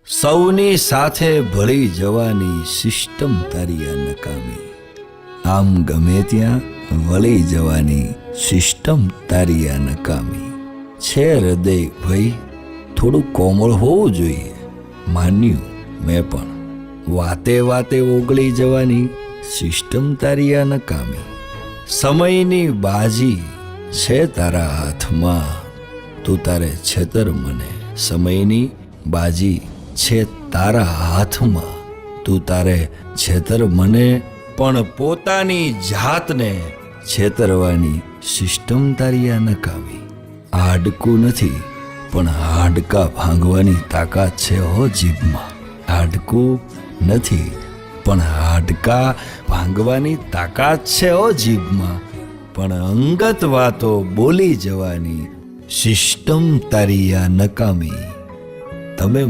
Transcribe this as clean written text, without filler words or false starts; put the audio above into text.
સૌની સાથે ભળી જવાની સિસ્ટમ તારી આ નકામી. આમ ગમે ત્યાં વળી જવાની સિસ્ટમ તારી આ નકામી. છે હૃદય ભાઈ થોડું કોમળ હોવું જોઈએ, માન્યું મેં, પણ વાતે વાતે ઓગળી જવાની સિસ્ટમ તારી આ નકામી. સમયની બાજી છે તારા હાથમાં, તું તારે છેતર મને. સમયની બાજી છે તારા હાથમાં, તું તારે છેતર મને. પણ પોતાની જાતને છેતરવાની સિસ્ટમ તારી આ નકામી. હાડકું નથી પણ હાડકા ભાંગવાની તાકાત છે હો જીભમાં. હાડકું નથી પણ હાડકા ભાંગવાની તાકાત છે હો જીભમાં. પણ અંગત વાતો બોલી જવાની સિસ્ટમ તારી આ નકામી. તમે